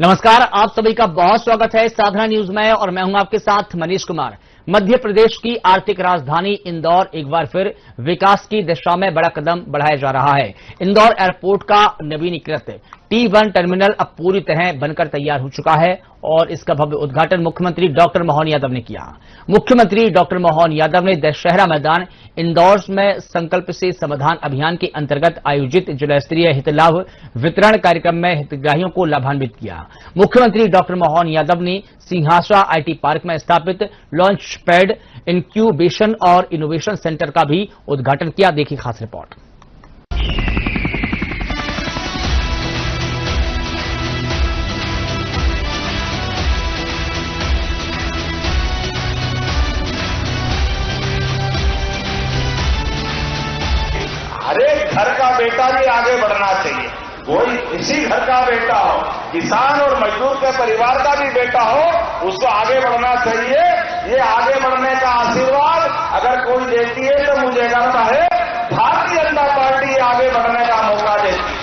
नमस्कार, आप सभी का बहुत स्वागत है साधना न्यूज में और मैं हूं आपके साथ मनीष कुमार। मध्य प्रदेश की आर्थिक राजधानी इंदौर एक बार फिर विकास की दिशा में बड़ा कदम बढ़ाया जा रहा है। इंदौर एयरपोर्ट का नवीनीकृत T1 टर्मिनल अब पूरी तरह बनकर तैयार हो चुका है और इसका भव्य उद्घाटन मुख्यमंत्री डॉक्टर मोहन यादव ने किया। मुख्यमंत्री डॉक्टर मोहन यादव ने दशहरा मैदान इंदौर में संकल्प से समाधान अभियान के अंतर्गत आयोजित जिला स्तरीय हित लाभ वितरण कार्यक्रम में हितग्राहियों को लाभान्वित किया। मुख्यमंत्री डॉक्टर मोहन यादव ने सिंहासरा IT पार्क में स्थापित लॉन्च पैड, इंक्यूबेशन और इनोवेशन सेंटर का भी उद्घाटन किया। देखिए खास रिपोर्ट। हर एक घर का बेटा भी आगे बढ़ना चाहिए। कोई इसी घर का बेटा हो, किसान और मजदूर के परिवार का भी बेटा हो, उसको आगे बढ़ना चाहिए। ये आगे बढ़ने का आशीर्वाद अगर कोई देती है तो मुझे गर्व है, भारतीय जनता पार्टी आगे बढ़ने का मौका देती है।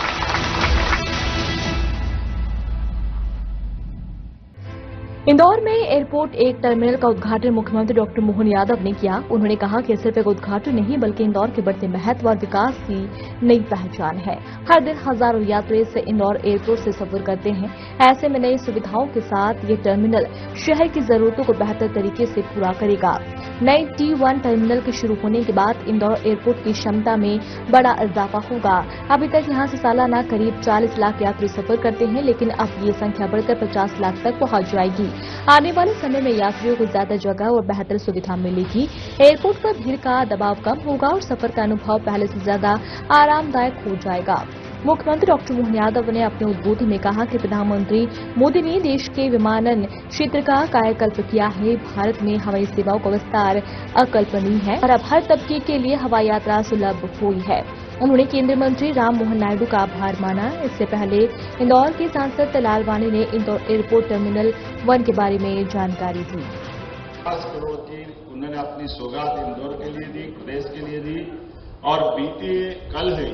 इंदौर में एयरपोर्ट एक टर्मिनल का उद्घाटन मुख्यमंत्री डॉक्टर मोहन यादव ने किया। उन्होंने कहा कि सिर्फ एक उद्घाटन नहीं बल्कि इंदौर के बढ़ते महत्व और विकास की नई पहचान है। हर दिन हजारों यात्री से इंदौर एयरपोर्ट से सफर करते हैं। ऐसे में नई सुविधाओं के साथ ये टर्मिनल शहर की जरूरतों को बेहतर तरीके से पूरा करेगा। नई T1 टर्मिनल के शुरू होने के बाद इंदौर एयरपोर्ट की क्षमता में बड़ा इजाफा होगा। अभी तक यहां से सालाना करीब 40 लाख यात्री सफर करते हैं, लेकिन अब ये संख्या बढ़कर 50 लाख तक पहुंच जाएगी। आने वाले समय में यात्रियों को ज्यादा जगह और बेहतर सुविधा मिलेगी। एयरपोर्ट पर भीड़ का दबाव कम होगा और सफर का अनुभव पहले से ज्यादा आरामदायक हो जाएगा। मुख्यमंत्री डॉक्टर मोहन यादव ने अपने उद्बोधन में कहा कि प्रधानमंत्री मोदी ने देश के विमानन क्षेत्र का कायाकल्प किया है। भारत में हवाई सेवाओं का विस्तार अकल्पनीय है और अब हर तबके के लिए हवाई यात्रा सुलभ हुई है। उन्होंने केंद्रीय मंत्री राम मोहन नायडू का आभार माना। इससे पहले इंदौर के सांसद लालवानी ने इंदौर एयरपोर्ट टर्मिनल 1 के बारे में जानकारी दी। 50 करोड़ की उन्होंने अपनी सौगात इंदौर के लिए दी, प्रदेश के लिए दी और बीते कल ही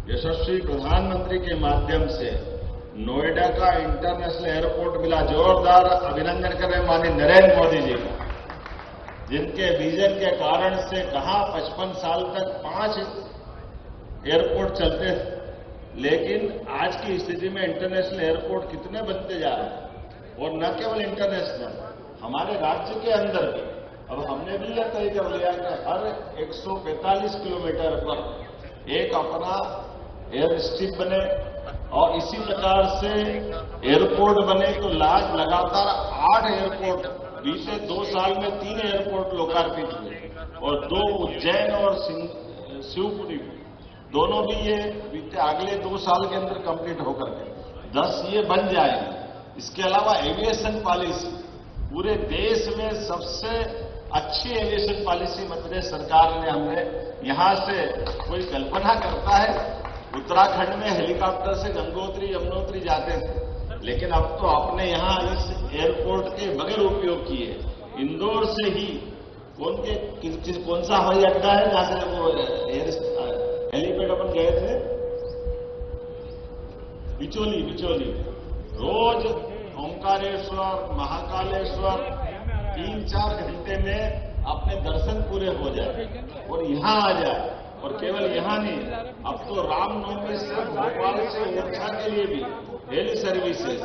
यशस्वी प्रधानमंत्री के माध्यम से नोएडा का इंटरनेशनल एयरपोर्ट मिला। जोरदार अभिनंदन कर रहे माननीय नरेंद्र मोदी जी का, जिनके विजन के कारण से कहा 55 साल तक 5 एयरपोर्ट चलते थे, लेकिन आज की स्थिति में इंटरनेशनल एयरपोर्ट कितने बनते जा रहे हैं। और न केवल इंटरनेशनल, हमारे राज्य के अंदर भी अब हमने भी यह तय कर लिया कि हर 145 किलोमीटर पर एक अपना एयर स्ट्रिप बने और इसी प्रकार से एयरपोर्ट बने। तो लगातार 8 एयरपोर्ट बीते 2 साल में 3 एयरपोर्ट लोकार्पित हुए और 2 उज्जैन और शिवपुरी दोनों भी ये बीते अगले 2 साल के अंदर कंप्लीट होकर के 10 ये बन जाएंगे। इसके अलावा एविएशन पॉलिसी, पूरे देश में सबसे अच्छी एविएशन पॉलिसी मध्य प्रदेश सरकार ने, हमने यहां से कोई कल्पना करता है उत्तराखंड में हेलीकॉप्टर से गंगोत्री यमुनोत्री जाते थे, लेकिन अब तो अपने यहां इस एयरपोर्ट के बगैर उपयोग किए इंदौर से ही कौन सा हवाई अड्डा है जहां से वो हेलीपैड अपन गए थे, बिचौली रोज ओंकारेश्वर महाकालेश्वर 3-4 घंटे में अपने दर्शन पूरे हो जाए और यहां आ जाए। और केवल यहां नहीं, अब तो रामनवमी से भोपाल से ओरछा के लिए भी हेली सर्विसेज,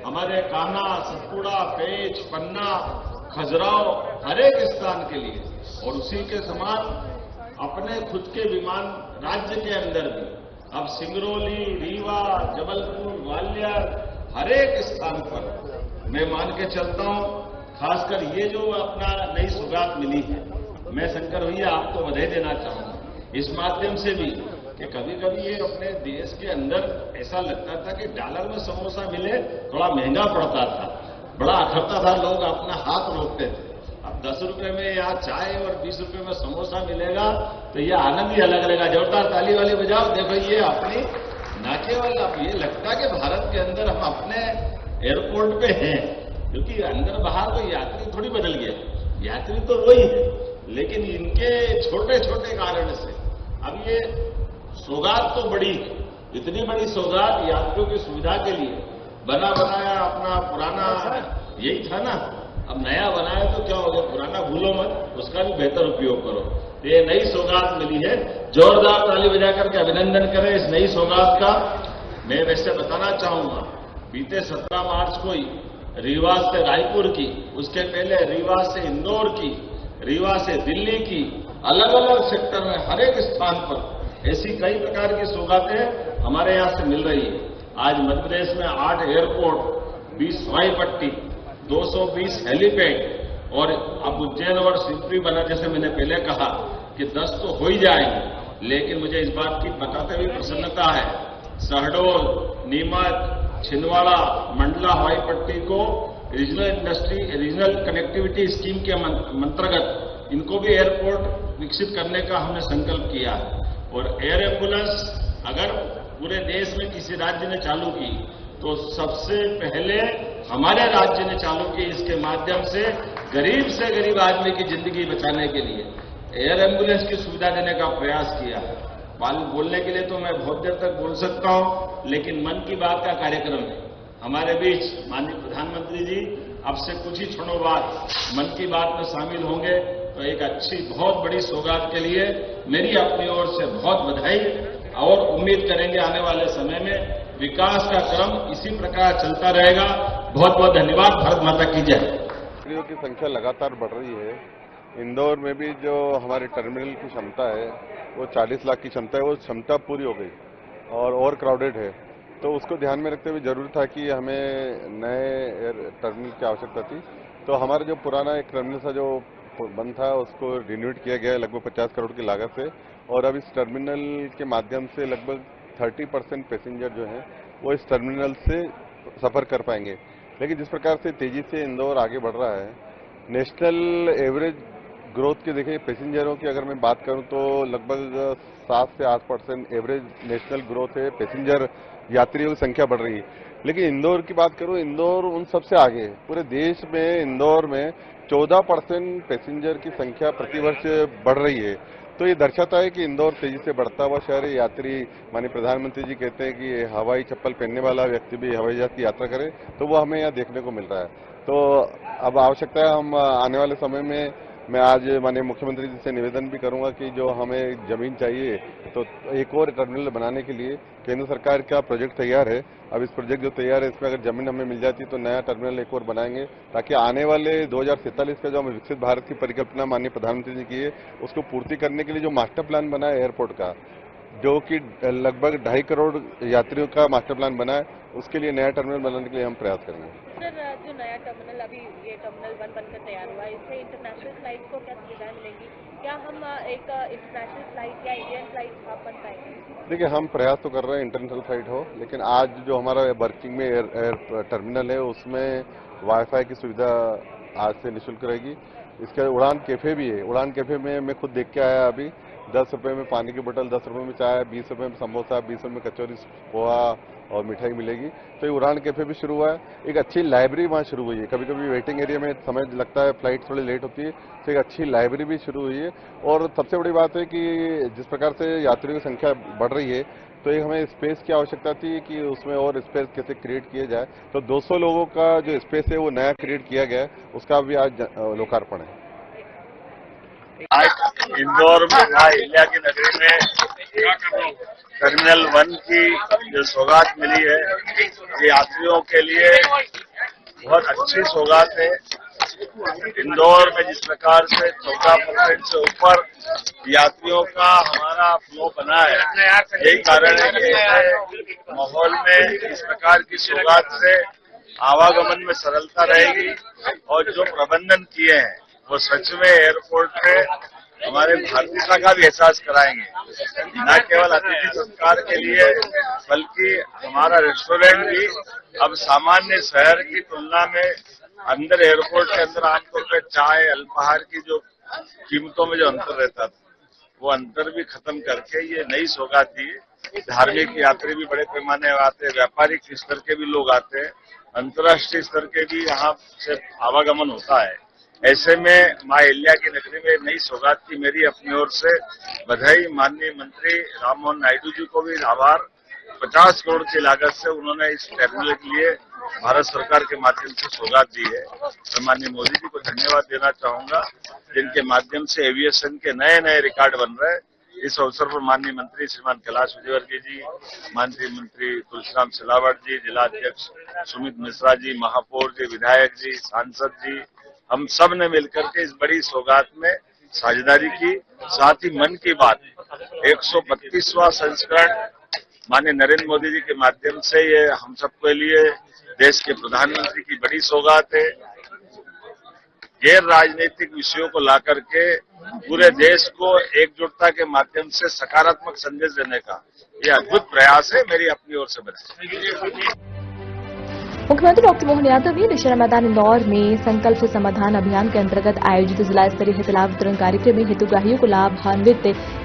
हमारे कान्हा, सतपुड़ा, पेच, पन्ना, खजुराहो हर एक स्थान के लिए, और उसी के समान अपने खुद के विमान राज्य के अंदर भी अब सिंगरौली, रीवा, जबलपुर, ग्वालियर हर एक स्थान पर मैं मान के चलता हूं। खासकर ये जो अपना नई सौगात मिली है, मैं शंकर भैया आपको बधाई देना चाहूंगा इस माध्यम से भी कि कभी कभी ये अपने देश के अंदर ऐसा लगता था कि डॉलर में समोसा मिले थोड़ा महंगा पड़ता था, बड़ा अखरता था, लोग अपना हाथ रोकते थे। अब 10 रुपए में यहाँ चाय और 20 रुपए में समोसा मिलेगा तो ये आनंद ही अलग रहेगा। जोरदार ताली वाली बजाओ। देखो ये अपनी न केवल अब ये लगता कि भारत के अंदर हम अपने एयरपोर्ट पे हैं, क्योंकि अंदर बाहर कोई यात्री थोड़ी बदल गया, यात्री तो वही है, लेकिन इनके छोटे छोटे कारण से अब ये सौगात तो बड़ी, इतनी बड़ी सौगात यात्रियों की सुविधा के लिए बना बनाया अपना पुराना यही था ना। अब नया बनाया तो क्या हो गया, पुराना भूलो मत, उसका भी बेहतर उपयोग करो। तो ये नई सौगात मिली है, जोरदार ताली बजा करके अभिनंदन करें इस नई सौगात का। मैं वैसे बताना चाहूंगा, बीते 17 मार्च को ही रीवा से रायपुर की, उसके पहले रीवा से इंदौर की, रीवा से दिल्ली की, अलग अलग सेक्टर में हर एक स्थान पर ऐसी कई प्रकार की सौगातें हमारे यहां से मिल रही है। आज मध्य प्रदेश में 8 एयरपोर्ट, 20 हवाई पट्टी, 220 हेलीपैड और अब उज्जैन और शिवपुरी बना, जैसे मैंने पहले कहा कि 10 तो हो ही जाएंगे। लेकिन मुझे इस बात की बताते हुए प्रसन्नता है, शहडोल, नीमच, छिंदवाड़ा, मंडला हवाई पट्टी को रीजनल कनेक्टिविटी स्कीम के अंतर्गत इनको भी एयरपोर्ट विकसित करने का हमने संकल्प किया है। और एयर एम्बुलेंस अगर पूरे देश में किसी राज्य ने चालू की तो सबसे पहले हमारे राज्य ने चालू की। इसके माध्यम से गरीब आदमी की जिंदगी बचाने के लिए एयर एम्बुलेंस की सुविधा देने का प्रयास किया है। बोलने के लिए तो मैं बहुत देर तक बोल सकता हूं, लेकिन मन की बात का कार्यक्रम है हमारे बीच। माननीय प्रधानमंत्री जी अब से कुछ ही क्षणों बाद मन की बात में शामिल होंगे, तो एक अच्छी बहुत बड़ी सौगात के लिए मेरी अपनी ओर से बहुत बधाई और उम्मीद करेंगे आने वाले समय में विकास का क्रम इसी प्रकार चलता रहेगा। बहुत बहुत धन्यवाद। भारत माता की जय। यात्रियों की संख्या लगातार बढ़ रही है। इंदौर में भी जो हमारे टर्मिनल की क्षमता है वो 40 लाख की क्षमता है, वो क्षमता पूरी हो गई और ओवर क्राउडेड है। तो उसको ध्यान में रखते हुए जरूरी था कि हमें नए टर्मिनल की आवश्यकता थी। तो हमारा जो पुराना एक टर्मिनल था जो बंद था उसको रिन्यूएट किया गया है लगभग 50 करोड़ की लागत से, और अब इस टर्मिनल के माध्यम से लगभग 30% पैसेंजर जो हैं वो इस टर्मिनल से सफर कर पाएंगे। लेकिन जिस प्रकार से तेजी से इंदौर आगे बढ़ रहा है, नेशनल एवरेज ग्रोथ के देखिए पैसेंजरों की अगर मैं बात करूं तो लगभग 7 से 8% एवरेज नेशनल ग्रोथ है, पैसेंजर यात्रियों की संख्या बढ़ रही है। लेकिन इंदौर की बात करूं, इंदौर उन सबसे आगे है। पूरे देश में इंदौर में 14% पैसेंजर की संख्या प्रतिवर्ष बढ़ रही है। तो ये दर्शाता है कि इंदौर तेजी से बढ़ता हुआ शहर है। यात्री माननीय प्रधानमंत्री जी कहते हैं कि हवाई चप्पल पहनने वाला व्यक्ति भी हवाई जहाज की यात्रा करे, तो वो हमें यहाँ देखने को मिल रहा है। तो अब आवश्यकता है हम आने वाले समय में, मैं आज माननीय मुख्यमंत्री जी से निवेदन भी करूंगा कि जो हमें जमीन चाहिए तो एक और टर्मिनल बनाने के लिए केंद्र सरकार का प्रोजेक्ट तैयार है। अब इस प्रोजेक्ट जो तैयार है इसमें अगर जमीन हमें मिल जाती तो नया टर्मिनल एक और बनाएंगे, ताकि आने वाले 2047 का जो हमें विकसित भारत की परिकल्पना माननीय प्रधानमंत्री जी की है उसको पूर्ति करने के लिए जो मास्टर प्लान बना है एयरपोर्ट का, जो कि लगभग 2.5 करोड़ यात्रियों का मास्टर प्लान बना है, उसके लिए नया टर्मिनल बनाने के लिए हम प्रयास करेंगे। सर, जो नया टर्मिनल अभी ये टर्मिनल 1 बनकर तैयार हुआ है, इससे इंटरनेशनल फ्लाइट को क्या सुविधाएं मिलेंगी? क्या हम एक इंटरनेशनल फ्लाइट या इंडियन फ्लाइट स्थापन पाएंगे? देखिए, हम प्रयास तो कर रहे हैं इंटरनेशनल फ्लाइट हो, लेकिन आज जो हमारा वर्किंग में एयर टर्मिनल है उसमें वाईफाई की सुविधा आज से निःशुल्क रहेगी। इसके उड़ान कैफे भी है। उड़ान कैफे में मैं खुद देख के आया अभी, 10 रुपये में पानी की बोतल, 10 रुपये में चाय, 20 रुपये में समोसा, 20 रुपये में कचौरी, पोहा और मिठाई मिलेगी। तो ये उड़ान कैफे भी शुरू हुआ है। एक अच्छी लाइब्रेरी वहाँ शुरू हुई है। कभी कभी वेटिंग एरिया में समय लगता है, फ्लाइट थोड़ी लेट होती है, तो एक अच्छी लाइब्रेरी भी शुरू हुई है। और सबसे बड़ी बात है कि जिस प्रकार से यात्रियों की संख्या बढ़ रही है, तो एक हमें स्पेस की आवश्यकता थी कि उसमें और स्पेस कैसे क्रिएट किया जाए। तो 200 लोगों का जो स्पेस है वो नया क्रिएट किया गया है, उसका भी आज लोकार्पण है। आज इंदौर में मां अहिल्या की नगरी में टर्मिनल 1 की जो सौगात मिली है, ये यात्रियों के लिए बहुत अच्छी सौगात है। इंदौर में जिस प्रकार से 14% से ऊपर यात्रियों का हमारा फ्लो बना है, यही कारण है कि ऐसे माहौल में इस प्रकार की सौगात से आवागमन में सरलता रहेगी। और जो प्रबंधन किए हैं वो सच में एयरपोर्ट पे हमारे भारतीयता का भी एहसास कराएंगे। न केवल अतिथि सत्कार के लिए, बल्कि हमारा रेस्टोरेंट भी अब सामान्य शहर की तुलना में अंदर एयरपोर्ट के अंदर आमतौर पर चाय, अल्पाहार की जो कीमतों में जो अंतर रहता था, वो अंतर भी खत्म करके ये नई सौगात दी। धार्मिक यात्री भी बड़े पैमाने आते हैं, व्यापारिक स्तर के भी लोग आते हैं, अंतर्राष्ट्रीय स्तर के भी यहाँ से आवागमन होता है। ऐसे में मां अहिल्या की नगरी में नई सौगात की मेरी अपनी ओर से बधाई। माननीय मंत्री राम मोहन नायडू जी को भी आभार। 50 करोड़ की लागत से उन्होंने इस टर्मिनल के लिए भारत सरकार के माध्यम से सौगात दी है। मैं माननीय मोदी जी को धन्यवाद देना चाहूंगा, जिनके माध्यम से एविएशन के नए नए रिकॉर्ड बन रहे हैं। इस अवसर पर माननीय मंत्री श्रीमान कैलाश विजयवर्गीय जी, माननीय मंत्री तुलसीराम सिलावट जी, जिलाध्यक्ष सुमित मिश्रा जी, महापौर जी, विधायक जी, सांसद जी, हम सब ने मिलकर के इस बड़ी सौगात में साझेदारी की। साथ ही मन की बात 132वां संस्करण माननीय नरेंद्र मोदी जी के माध्यम से ये हम सबके लिए देश के प्रधानमंत्री की बड़ी सौगात है। गैर राजनीतिक विषयों को लाकर के पूरे देश को एकजुटता के माध्यम से सकारात्मक संदेश देने का ये अद्भुत प्रयास है। मेरी अपनी ओर से बधाई। मुख्यमंत्री डॉक्टर मोहन यादव ने दशहरा मैदान इंदौर में संकल्प से समाधान अभियान के अंतर्गत आयोजित जिला स्तरीय हित लाभ वितरण कार्यक्रम में हितग्राहियों को लाभान्वित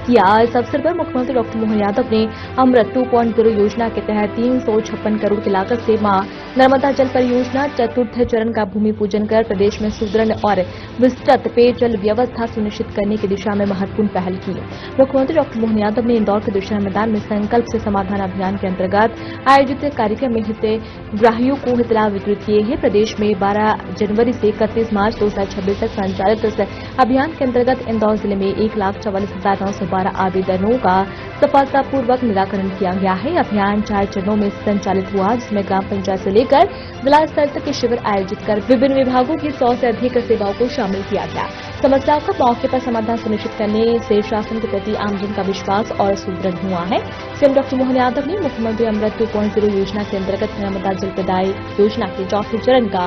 किया। इस अवसर पर मुख्यमंत्री डॉक्टर मोहन यादव ने अमृत 2.0 योजना के तहत 356 करोड़ की लागत से मां नर्मदा जल परियोजना चतुर्थ चरण का भूमि पूजन कर प्रदेश में सुदृढ़ और विस्तृत पेयजल व्यवस्था सुनिश्चित करने की दिशा में महत्वपूर्ण पहल की। मुख्यमंत्री डॉक्टर मोहन यादव ने इंदौर के दशहरा मैदान में संकल्प से समाधान अभियान के अंतर्गत आयोजित कार्यक्रम में हितग्राहियों को हित लाभ वितरित किए हैं। प्रदेश में 12 जनवरी से 31 मार्च 2026 तक संचालित इस अभियान के अंतर्गत इंदौर जिले में 1,44,912 आवेदनों का सफलतापूर्वक निराकरण किया गया है। अभियान 4 चरणों में संचालित हुआ, जिसमें ग्राम पंचायत से लेकर जिला स्तर तक के शिविर आयोजित कर विभिन्न विभागों की 100 से अधिक सेवाओं को शामिल किया गया। समस्याओं का मौके पर समाधान सुनिश्चित करने से शासन के प्रति आमजन का विश्वास और सुदृढ़ हुआ है। सीएम डॉक्टर मोहन यादव ने मुख्यमंत्री अमृत 2.0 योजना के अंतर्गत नर्मदा जल प्रदाय योजना के चौथे चरण का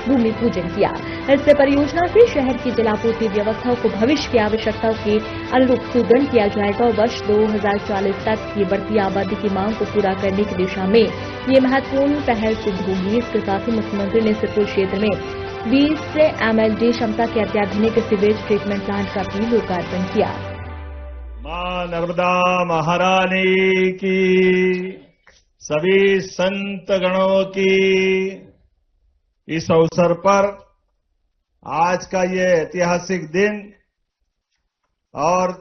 भूमि पूजन किया। इस परियोजना से शहर की जलापूर्ति व्यवस्था को भविष्य की आवश्यकताओं के अनुरूप सुदृढ़ किया जाएगा और वर्ष 2040 तक की बढ़ती आबादी की मांग को पूरा करने की दिशा में ये महत्वपूर्ण पहल सिद्ध होगी। इसके साथ ही मुख्यमंत्री ने सिरपुर क्षेत्र में 20 MLD क्षमता के अत्याधुनिक सीवेज ट्रीटमेंट प्लांट का भी लोकार्पण किया। मां नर्मदा महारानी की, सभी संत गणों की, इस अवसर पर आज का ये ऐतिहासिक दिन और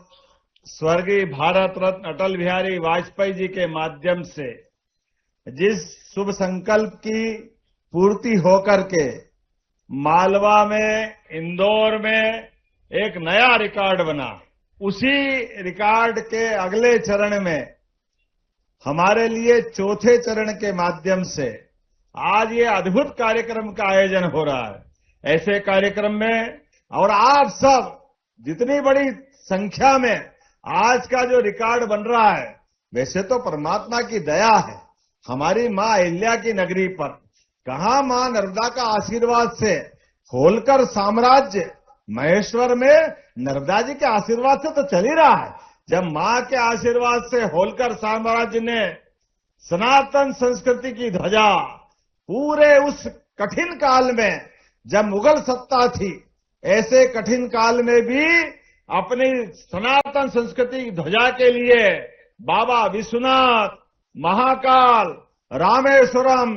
स्वर्गीय भारत रत्न अटल बिहारी वाजपेयी जी के माध्यम से जिस शुभ संकल्प की पूर्ति होकर के मालवा में, इंदौर में एक नया रिकॉर्ड बना, उसी रिकॉर्ड के अगले चरण में हमारे लिए चौथे चरण के माध्यम से आज ये अद्भुत कार्यक्रम का आयोजन हो रहा है। ऐसे कार्यक्रम में और आप सब जितनी बड़ी संख्या में आज का जो रिकॉर्ड बन रहा है, वैसे तो परमात्मा की दया है हमारी मां अहिल्या की नगरी पर। कहां मां नर्मदा का आशीर्वाद से होलकर साम्राज्य महेश्वर में नर्मदा जी के आशीर्वाद से तो चल ही रहा है। जब मां के आशीर्वाद से होलकर साम्राज्य ने सनातन संस्कृति की ध्वजा पूरे उस कठिन काल में, जब मुगल सत्ता थी, ऐसे कठिन काल में भी अपनी सनातन संस्कृति की ध्वजा के लिए बाबा विश्वनाथ, महाकाल, रामेश्वरम,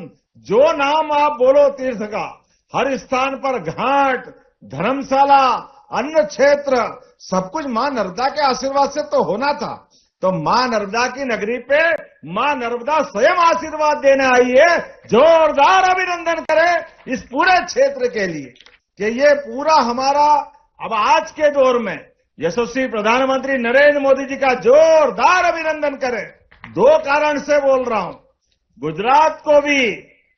जो नाम आप बोलो तीर्थ का, हर स्थान पर घाट, धर्मशाला, अन्न क्षेत्र, सब कुछ मां नर्मदा के आशीर्वाद से तो होना था। तो मां नर्मदा की नगरी पे मां नर्मदा स्वयं आशीर्वाद देने आई है। जोरदार अभिनंदन करें इस पूरे क्षेत्र के लिए कि ये पूरा हमारा अब आज के दौर में यशस्वी प्रधानमंत्री नरेंद्र मोदी जी का जोरदार अभिनंदन करें। 2 कारण से बोल रहा हूं। गुजरात को भी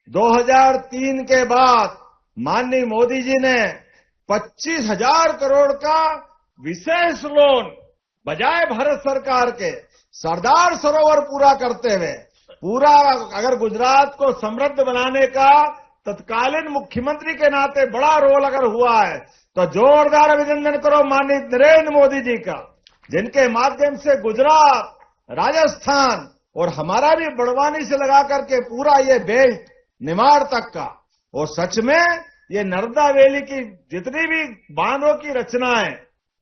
2003 के बाद माननीय मोदी जी ने 25,000 करोड़ का विशेष लोन बजाय भारत सरकार के सरदार सरोवर पूरा करते हुए, पूरा अगर गुजरात को समृद्ध बनाने का तत्कालीन मुख्यमंत्री के नाते बड़ा रोल अगर हुआ है तो जोरदार अभिनंदन करो माननीय नरेंद्र मोदी जी का, जिनके माध्यम से गुजरात, राजस्थान और हमारा भी बड़वानी से लगा करके पूरा ये बेल्ट निमाड़ तक का, और सच में ये नर्मदा वैली की जितनी भी बांधों की रचना है,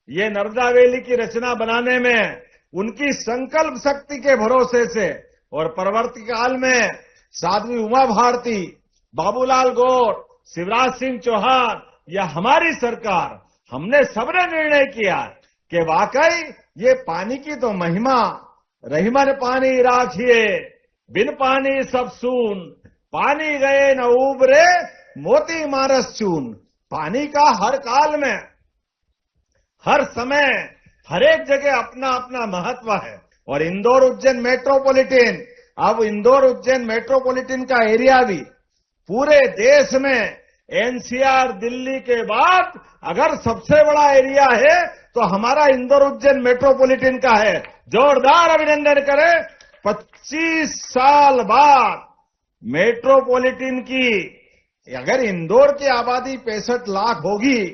ये नर्मदा वैली की रचना बनाने में उनकी संकल्प शक्ति के भरोसे से और परवर्ती काल में साध्वी उमा भारती, बाबूलाल गौर, शिवराज सिंह चौहान या हमारी सरकार, हमने सबने निर्णय किया कि वाकई ये पानी की तो महिमा, रहीमन पानी राखिए, बिन पानी सब सून, पानी गए न उबरे मोती मारस चून। पानी का हर काल में, हर समय, हर एक जगह अपना अपना महत्व है। और इंदौर उज्जैन मेट्रोपॉलिटन, अब इंदौर उज्जैन मेट्रोपॉलिटन का एरिया भी पूरे देश में एनसीआर दिल्ली के बाद अगर सबसे बड़ा एरिया है तो हमारा इंदौर उज्जैन मेट्रोपॉलिटन का है। जोरदार अभिनंदन करें। 25 साल बाद मेट्रोपॉलिटन की, अगर इंदौर की आबादी 65 लाख होगी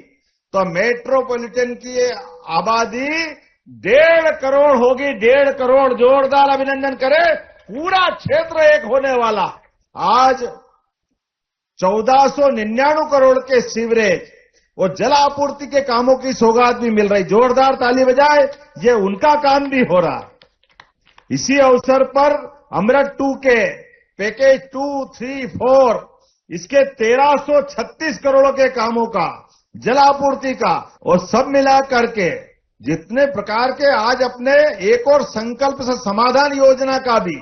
तो मेट्रोपॉलिटन की आबादी 1.5 करोड़ होगी। 1.5 करोड़। जोरदार अभिनंदन करें। पूरा क्षेत्र एक होने वाला। आज 1499 करोड़ के सीवरेज और जल आपूर्ति के कामों की सौगात भी मिल रही। जोरदार ताली बजाए, ये उनका काम भी हो रहा। इसी अवसर पर अमृत 2 के पैकेज 2, 3, 4 इसके 1336 करोड़ के कामों का, जल आपूर्ति का और सब मिला करके जितने प्रकार के आज अपने एक और संकल्प से समाधान योजना का भी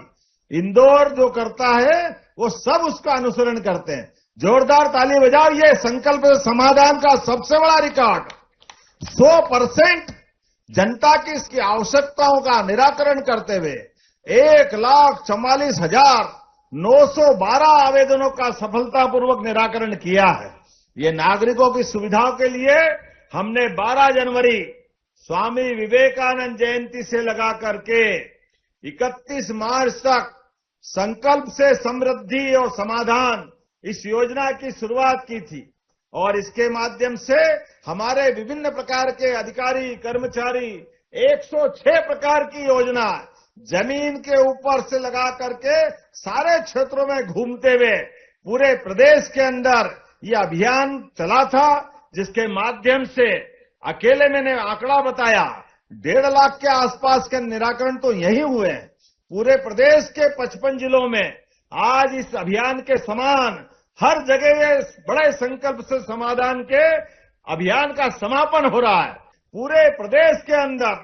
इंदौर जो करता है वो सब उसका अनुसरण करते हैं। जोरदार ताली बजाओ। ये संकल्प से समाधान का सबसे बड़ा रिकॉर्ड। 100% जनता की इसकी आवश्यकताओं का निराकरण करते हुए 1,44,912 आवेदनों का सफलतापूर्वक निराकरण किया है। ये नागरिकों की सुविधाओं के लिए हमने 12 जनवरी स्वामी विवेकानंद जयंती से लगा करके 31 मार्च तक संकल्प से समृद्धि और समाधान इस योजना की शुरुआत की थी। और इसके माध्यम से हमारे विभिन्न प्रकार के अधिकारी कर्मचारी 106 प्रकार की योजना जमीन के ऊपर से लगा करके सारे क्षेत्रों में घूमते हुए पूरे प्रदेश के अंदर ये अभियान चला था, जिसके माध्यम से अकेले मैंने आंकड़ा बताया 1.5 लाख के आसपास के निराकरण तो यही हुए हैं। पूरे प्रदेश के 55 जिलों में आज इस अभियान के समान हर जगह बड़े संकल्प से समाधान के अभियान का समापन हो रहा है। पूरे प्रदेश के अंदर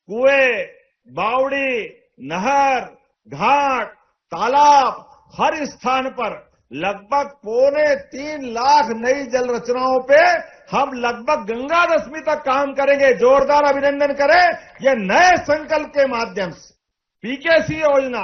कुएं, बावड़ी, नहर, घाट, तालाब, हर स्थान पर लगभग 2.25 लाख नई जल रचनाओं पे हम लगभग गंगा दशमी तक काम करेंगे। जोरदार अभिनंदन करें। ये नए संकल्प के माध्यम से पीकेसी योजना,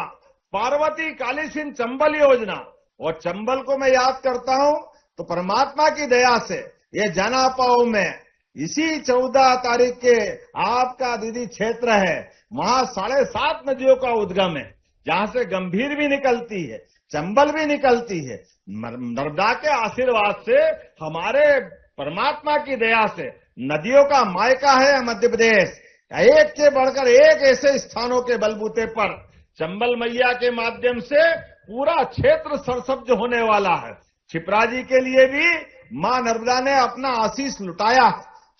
पार्वती कालीसिंध चंबल योजना, और चंबल को मैं याद करता हूं तो परमात्मा की दया से ये जनापाओ में इसी 14 तारीख के आपका दीदी क्षेत्र है, वहां 7.5 नदियों का उद्गम है, जहां से गंभीर भी निकलती है, चंबल भी निकलती है। नर्मदा के आशीर्वाद से, हमारे परमात्मा की दया से नदियों का मायका है मध्य प्रदेश। एक के बढ़कर एक ऐसे स्थानों के बलबूते पर चंबल मैया के माध्यम से पूरा क्षेत्र सरसब्ज होने वाला है। क्षिप्रा जी के लिए भी मां नर्मदा ने अपना आशीष लुटाया।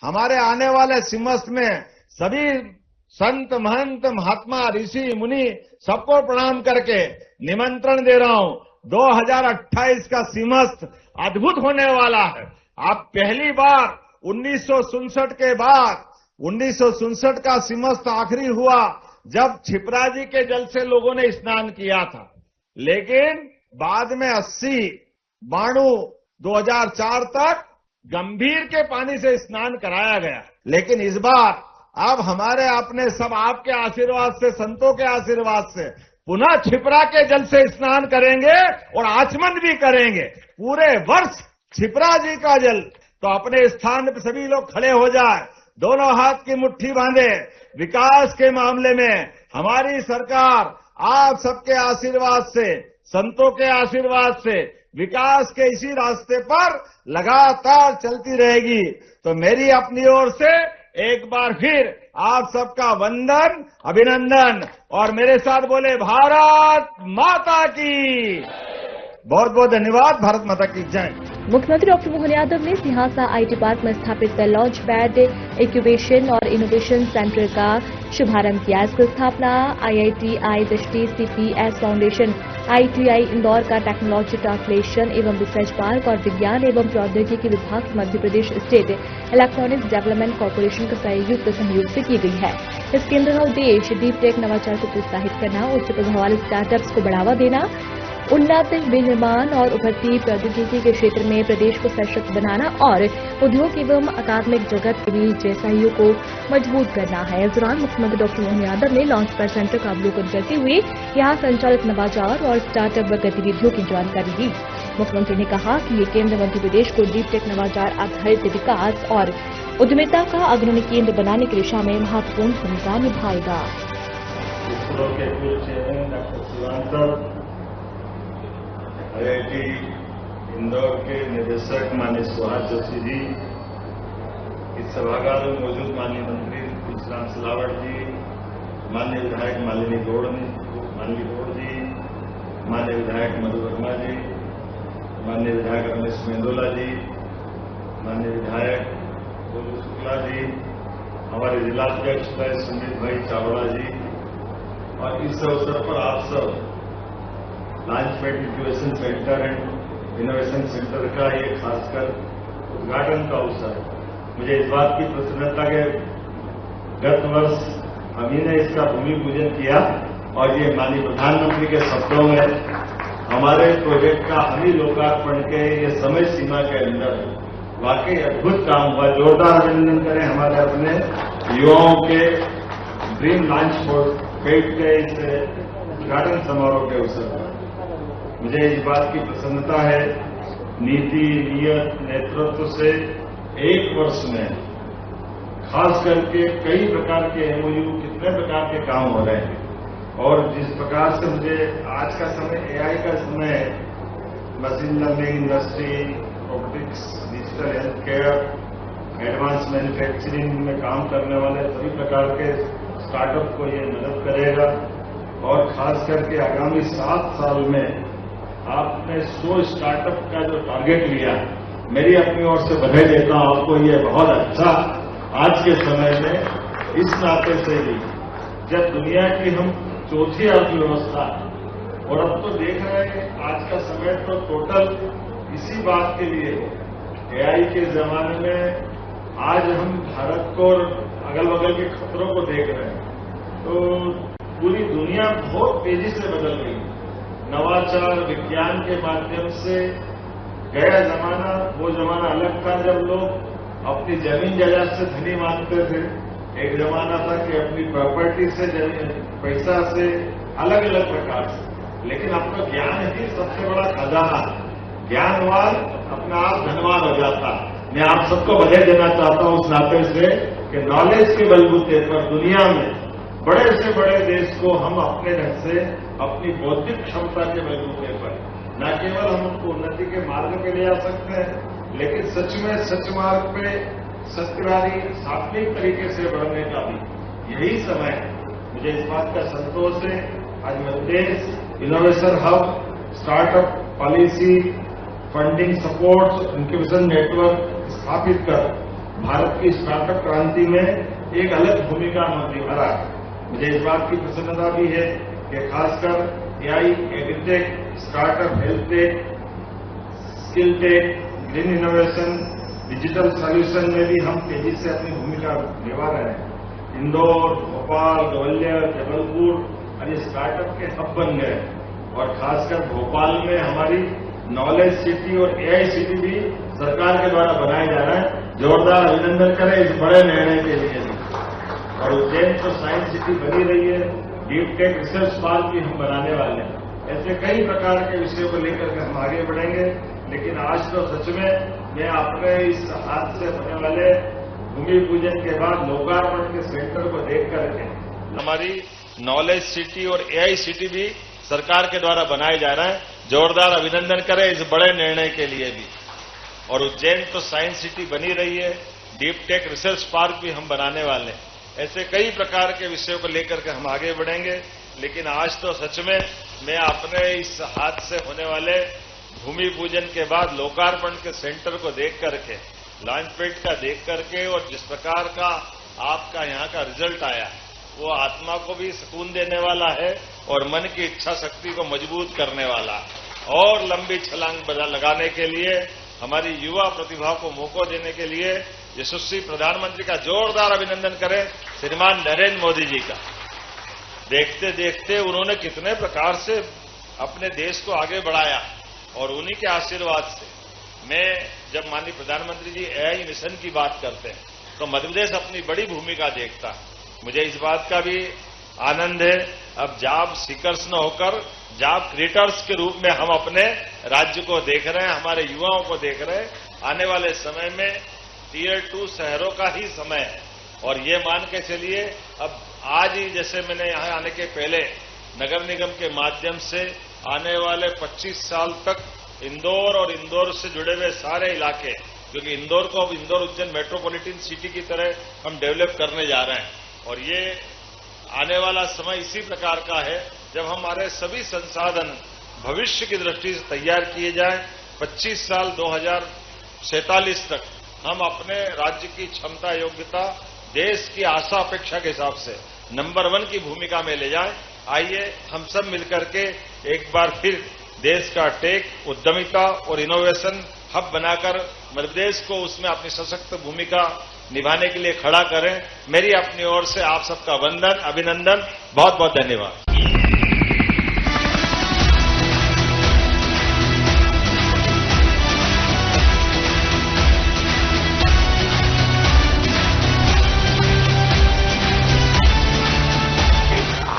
हमारे आने वाले सिमस्त में सभी संत, महंत, महात्मा, ऋषि, मुनि सबको प्रणाम करके निमंत्रण दे रहा हूं। 2028 का सिमस्त अद्भुत होने वाला है। अब पहली बार 1967 के बाद 1967 का सिमस्त आखिरी हुआ जब क्षिप्रा जी के जल से लोगों ने स्नान किया था, लेकिन बाद में 80, 92, 2004 तक गंभीर के पानी से स्नान कराया गया। लेकिन इस बार अब हमारे अपने सब आपके आशीर्वाद से, संतों के आशीर्वाद से पुनः क्षिप्रा के जल से स्नान करेंगे और आचमन भी करेंगे। पूरे वर्ष क्षिप्रा जी का जल। तो अपने स्थान पर सभी लोग खड़े हो जाए, दोनों हाथ की मुट्ठी बांधे। विकास के मामले में हमारी सरकार आप सबके आशीर्वाद से, संतों के आशीर्वाद से विकास के इसी रास्ते पर लगातार चलती रहेगी। तो मेरी अपनी ओर से एक बार फिर आप सबका वंदन, अभिनंदन, और मेरे साथ बोले भारत माता की। बहुत बहुत धन्यवाद। भारत माता की जय। मुख्यमंत्री डॉक्टर मोहन यादव ने सिंहासा आईटी पार्क में स्थापित लॉन्च पैड इंक्यूबेशन और इनोवेशन सेंटर का शुभारंभ किया। इसकी स्थापना IITI दृष्टि CPS फाउंडेशन, ITI इंदौर का टेक्नोलॉजी ट्रांसलेशन एवं रिसर्च पार्क और विज्ञान एवं प्रौद्योगिकी विभाग Madhya Pradesh state electronics development corporation के संयुक्त सहयोग से की गई है। इस केंद्र का उद्देश्य डीप टेक नवाचार को प्रोत्साहित करना, उच्च प्रभाव वाले स्टार्टअप्स को बढ़ावा देना, उन्नत विनिर्माण और उभरती प्रौद्योगिकी के क्षेत्र में प्रदेश को सशक्त बनाना और उद्योग एवं अकादमिक जगत के बीच सहयोग को मजबूत करना है। इस दौरान मुख्यमंत्री डॉक्टर मोहन यादव ने लॉन्च पैड सेंटर का अवलोकन करते हुए यहां संचालित नवाचार और स्टार्टअप गतिविधियों की जानकारी दी। मुख्यमंत्री ने कहा कि ये केंद्र मध्य प्रदेश को डीप टेक नवाचार आधारित विकास और उद्यमिता का अग्रणी केंद्र बनाने की दिशा में महत्वपूर्ण भूमिका निभाएगा। IIT इंदौर के निदेशक माननीय सुहास जोशी जी, इस सभागार में मौजूद माननीय मंत्री तुलसीराम सिलावट जी, माननीय विधायक मालिनी गौड़ जी, माननीय विधायक मधु वर्मा जी, माननीय विधायक रमेश मेंदोला जी, माननीय विधायक गोलू शुक्ला जी, हमारे जिलाध्यक्ष सुमित भाई चावड़ा जी, और इस अवसर पर आप सब launch pad incubation centre and innovation centre का ये खासकर उद्घाटन का अवसर है। मुझे इस बात की प्रसन्नता है गत वर्ष हम ही ने इसका भूमि पूजन किया और ये माननीय प्रधानमंत्री के शब्दों में हमारे प्रोजेक्ट का हम ही लोकार्पण के ये समय सीमा के अंदर वाकई अद्भुत काम हुआ। जोरदार अभिनंदन करें हमारे अपने युवाओं के ड्रीम लॉन्च पैड के इस उद्घाटन समारोह के अवसर पर मुझे इस बात की प्रसन्नता है नीति नियत नेतृत्व से एक वर्ष में खास करके कई प्रकार के एमओयू कितने प्रकार के काम हो रहे हैं और जिस प्रकार से मुझे आज का समय एआई का समय है, machine learning industry, robotics, digital health care, advance manufacturing में काम करने वाले सभी प्रकार के स्टार्टअप को ये मदद करेगा और खास करके आगामी 7 साल में आपने 100 स्टार्टअप का जो टारगेट लिया, मेरी अपनी ओर से बधाई देता हूं आपको। ये बहुत अच्छा आज के समय में इस नाते से भी जब दुनिया की हम चौथी अर्थव्यवस्था और अब तो देख रहे हैं आज का समय तो टोटल इसी बात के लिए एआई के जमाने में आज हम भारत को और अगल बगल के खतरों को देख रहे हैं तो पूरी दुनिया बहुत तेजी से बदल रही है। नवाचार विज्ञान के माध्यम से गया जमाना वो जमाना अलग था जब लोग अपनी जमीन जायदाद से धनी मानते थे। एक जमाना था कि अपनी प्रॉपर्टी से पैसा से अलग अलग प्रकार से, लेकिन अब तो ज्ञान ही सबसे बड़ा खजाना है। ज्ञानवान अपना आप धनवान हो जाता। मैं आप सबको बधाई देना चाहता हूं उस नाते से कि नॉलेज के बलबूते पर दुनिया में बड़े से बड़े देश को हम अपने ढंग से अपनी बौद्धिक क्षमता के बलबूते पर न केवल हम उनको उन्नति के मार्ग पे ले जा सकते हैं, लेकिन सच में सच मार्ग पे सत्यवादी सात्विक तरीके से बढ़ने का भी यही समय है। मुझे इस बात का संतोष है आज Madhya Pradesh innovation hub, startup policy, funding support, incubation network स्थापित कर भारत की स्टार्टअप क्रांति में एक अलग भूमिका निभा रहा है। मुझे इस बात की प्रसन्नता भी है कि खासकर AI, agritech, startup, health tech, skill tech, green innovation, digital solution में भी हम तेजी से अपनी भूमिका निभा रहे हैं। इंदौर, भोपाल, ग्वालियर, जबलपुर और ये स्टार्टअप के हब बन गए और खासकर भोपाल में हमारी नॉलेज सिटी और एआई सिटी भी सरकार के द्वारा बनाया जा रहा है। जोरदार अभिनंदन करें इस बड़े निर्णय के लिए। और उज्जैन तो साइंस सिटी बनी रही है, डीप टेक रिसर्च पार्क भी हम बनाने वाले हैं। ऐसे कई प्रकार के विषयों को लेकर के हम आगे बढ़ेंगे, लेकिन आज तो सच में मैं अपने इस हाथ से होने वाले भूमि पूजन के बाद लोकार्पण के सेंटर को देख करके हमारी नॉलेज सिटी और एआई सिटी भी सरकार के द्वारा बनाए जा रहा है। जोरदार अभिनंदन करें इस बड़े निर्णय के लिए भी। और उज्जैन तो साइंस सिटी बनी रही है, डीप टेक रिसर्च पार्क भी हम बनाने वाले हैं। ऐसे कई प्रकार के विषयों को लेकर के हम आगे बढ़ेंगे, लेकिन आज तो सच में मैं अपने इस हाथ से होने वाले भूमि पूजन के बाद लोकार्पण के सेंटर को देख करके, लॉन्च पैड का देख करके और जिस प्रकार का आपका यहाँ का रिजल्ट आया वो आत्मा को भी सुकून देने वाला है और मन की इच्छा शक्ति को मजबूत करने वाला है। और लंबी छलांग लगाने के लिए, हमारी युवा प्रतिभा को मौका देने के लिए यशस्वी प्रधानमंत्री का जोरदार अभिनंदन करें श्रीमान नरेंद्र मोदी जी का। देखते देखते उन्होंने कितने प्रकार से अपने देश को आगे बढ़ाया और उन्हीं के आशीर्वाद से मैं जब माननीय प्रधानमंत्री जी एआई मिशन की बात करते हैं तो मध्य प्रदेश अपनी बड़ी भूमिका देखता है। मुझे इस बात का भी आनंद है, अब जॉब सीकर्स न होकर जॉब क्रिएटर्स के रूप में हम अपने राज्य को देख रहे हैं, हमारे युवाओं को देख रहे हैं। आने वाले समय में टीयर 2 शहरों का ही समय है और ये मान के चलिए अब आज ही जैसे मैंने यहां आने के पहले नगर निगम के माध्यम से आने वाले 25 साल तक इंदौर और इंदौर से जुड़े हुए सारे इलाके, क्योंकि इंदौर को अब इंदौर उज्जैन मेट्रोपॉलिटन सिटी की तरह हम डेवलप करने जा रहे हैं और ये आने वाला समय इसी प्रकार का है जब हमारे सभी संसाधन भविष्य की दृष्टि से तैयार किए जाएं। 25 साल 2047 तक हम अपने राज्य की क्षमता योग्यता देश की आशा अपेक्षा के हिसाब से नंबर 1 की भूमिका में ले जाएं। आइए हम सब मिलकर के एक बार फिर देश का टेक, उद्यमिता और इनोवेशन हब बनाकर मध्य प्रदेश को उसमें अपनी सशक्त भूमिका निभाने के लिए खड़ा करें। मेरी अपनी ओर से आप सबका वंदन, अभिनंदन, बहुत बहुत धन्यवाद।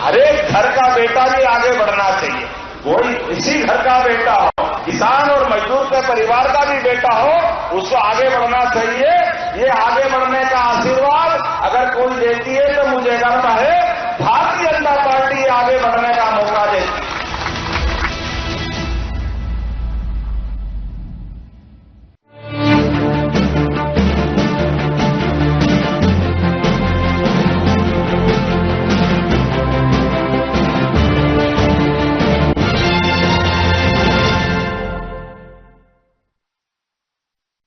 हर एक घर का बेटा भी आगे बढ़ना चाहिए। कोई इसी घर का बेटा हो, किसान और मजदूर के परिवार का भी बेटा हो, उसको आगे बढ़ना चाहिए। ये आगे बढ़ने का आशीर्वाद अगर कोई देती है तो मुझे गर्व है, भारतीय जनता पार्टी आगे बढ़ने का मौका देती है।